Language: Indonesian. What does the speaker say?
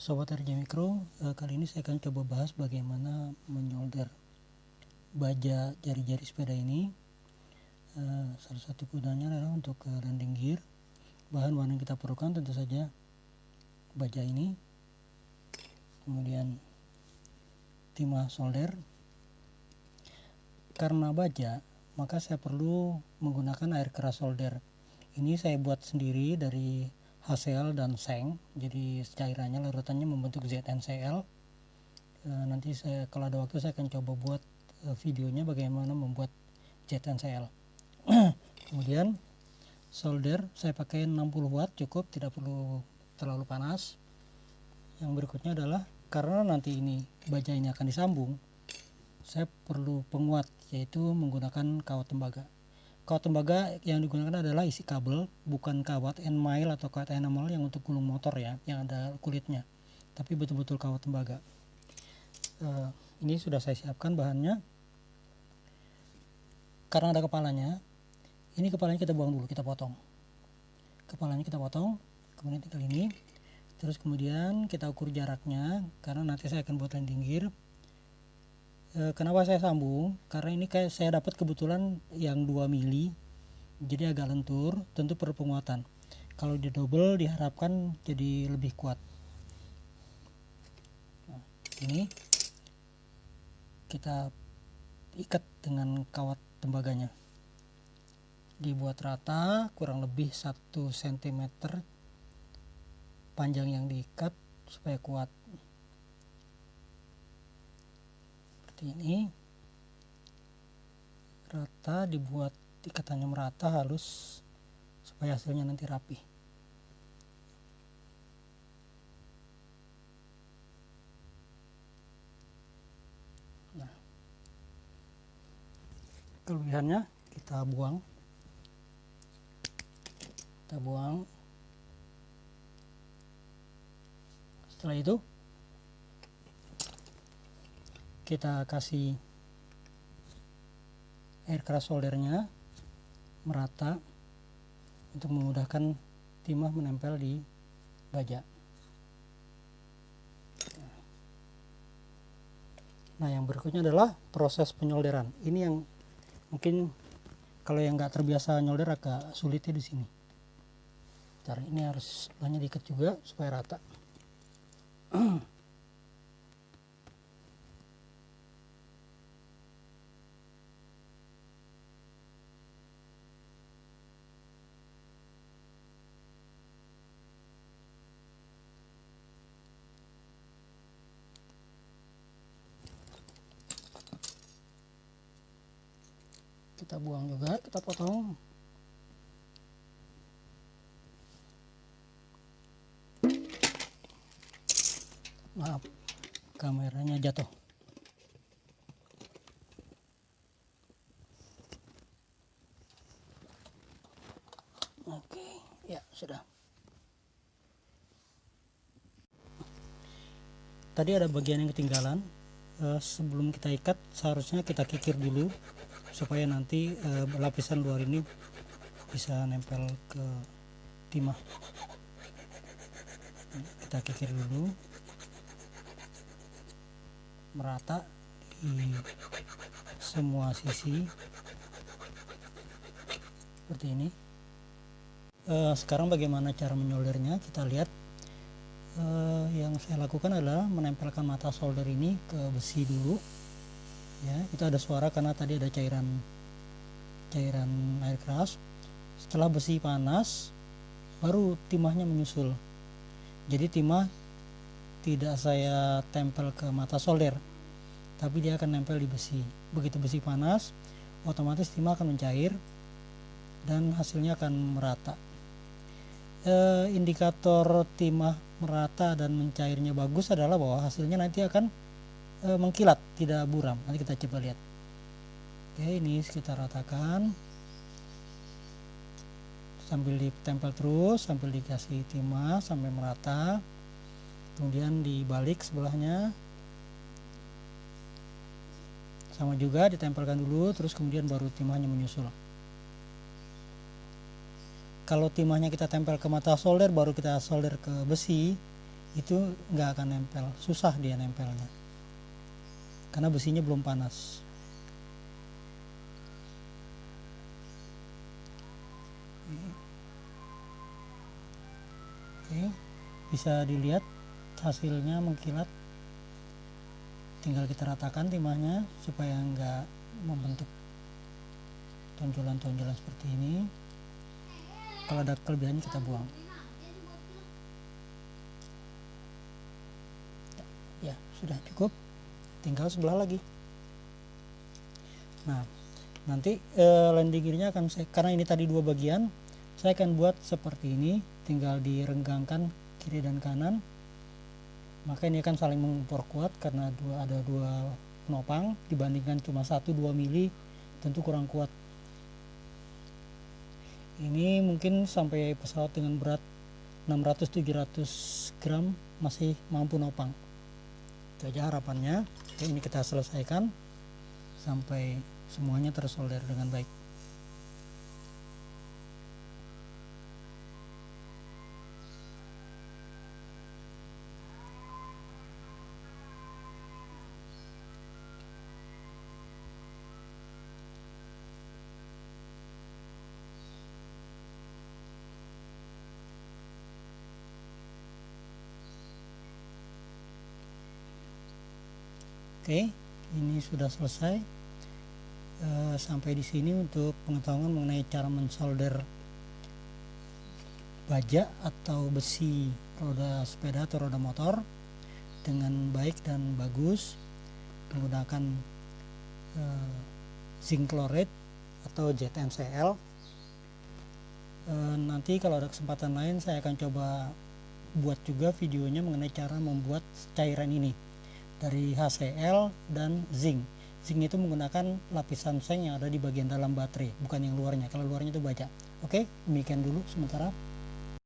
Sobat RJ Mikro, kali ini saya akan coba bahas bagaimana menyolder baja jari-jari sepeda ini. Salah satu gunanya adalah untuk landing gear. Bahan-bahan yang kita perlukan tentu saja baja ini, kemudian timah solder. Karena baja, maka saya perlu menggunakan air keras solder. Ini saya buat sendiri dari Hassel dan Seng, jadi cairannya larutannya membentuk ZNCl. Nanti kalau ada waktu saya akan coba buat videonya bagaimana membuat ZNCl. Kemudian solder saya pakai 60 watt cukup, tidak perlu terlalu panas. Yang berikutnya adalah karena nanti ini baja ini akan disambung, saya perlu penguat, yaitu menggunakan kawat tembaga. Kawat tembaga yang digunakan adalah isi kabel, bukan kawat N-mile atau kawat enamel yang untuk gulung motor ya, yang ada kulitnya, tapi betul-betul kawat tembaga. Ini sudah saya siapkan bahannya. Karena ada kepalanya, ini kepalanya kita buang dulu, kita potong. Kepalanya kita potong, kemudian tinggal ini. Terus kemudian kita ukur jaraknya, karena nanti saya akan buat landing gear. Kenapa saya sambung? Karena ini kayak saya dapat kebetulan yang 2 mili, jadi agak lentur, tentu perlu penguatan. Kalau di double diharapkan jadi lebih kuat. Nah, ini kita ikat dengan kawat tembaganya, dibuat rata, kurang lebih 1 cm panjang yang diikat supaya kuat. Ini rata, dibuat ikatannya merata, halus, supaya hasilnya nanti rapi. Nah, kelebihannya kita buang. Setelah itu kita kasih air keras soldernya merata untuk memudahkan timah menempel di baja. Nah, yang berikutnya adalah proses penyolderan. Ini yang mungkin kalau yang nggak terbiasa nyolder agak sulitnya di sini. Cara ini harus banyak diikat juga supaya rata. Kita buang juga, kita potong. Maaf, kameranya jatuh. Oke, ya sudah. Tadi ada bagian yang ketinggalan. Sebelum kita ikat, seharusnya kita kikir dulu supaya nanti lapisan luar ini bisa nempel ke timah. Kita kikir dulu merata di semua sisi seperti ini. Sekarang bagaimana cara menyoldernya? Kita lihat. Yang saya lakukan adalah menempelkan mata solder ini ke besi dulu ya. Itu ada suara karena tadi ada cairan air keras. Setelah besi panas, baru timahnya menyusul. Jadi timah tidak saya tempel ke mata solder, tapi dia akan nempel di besi. Begitu besi panas, otomatis timah akan mencair dan hasilnya akan merata. Indikator timah merata dan mencairnya bagus adalah bahwa hasilnya nanti akan mengkilat, tidak buram. Nanti kita coba lihat. Oke, ini kita ratakan sambil ditempel terus, sambil dikasih timah sampai merata. Kemudian dibalik sebelahnya, sama juga ditempelkan dulu, terus kemudian baru timahnya menyusul. Kalau timahnya kita tempel ke mata solder baru kita solder ke besi, itu nggak akan nempel, susah dia nempelnya karena besinya belum panas. Oke, bisa dilihat hasilnya mengkilat. Tinggal kita ratakan timahnya supaya nggak membentuk tonjolan-tonjolan seperti ini. Kalau ada kelebihannya kita buang. Ya, sudah cukup. Tinggal sebelah lagi. Nah, nanti landing gearnya akan karena ini tadi dua bagian, saya akan buat seperti ini. Tinggal direnggangkan kiri dan kanan. Maka ini akan saling memperkuat karena ada dua penopang dibandingkan cuma 1-2 mili tentu kurang kuat. Ini mungkin sampai pesawat dengan berat 600-700 gram masih mampu nopang. Itu aja harapannya. Oke, ini kita selesaikan sampai semuanya tersolder dengan baik. Oke, ini sudah selesai. Sampai di sini untuk pengetahuan mengenai cara mensolder baja atau besi roda sepeda atau roda motor dengan baik dan bagus menggunakan zinc chloride atau ZNCl. Nanti kalau ada kesempatan lain saya akan coba buat juga videonya mengenai cara membuat cairan ini dari HCl dan zinc. Zinc itu menggunakan lapisan seng yang ada di bagian dalam baterai, bukan yang luarnya. Kalau luarnya itu baja. Oke, demikian dulu sementara.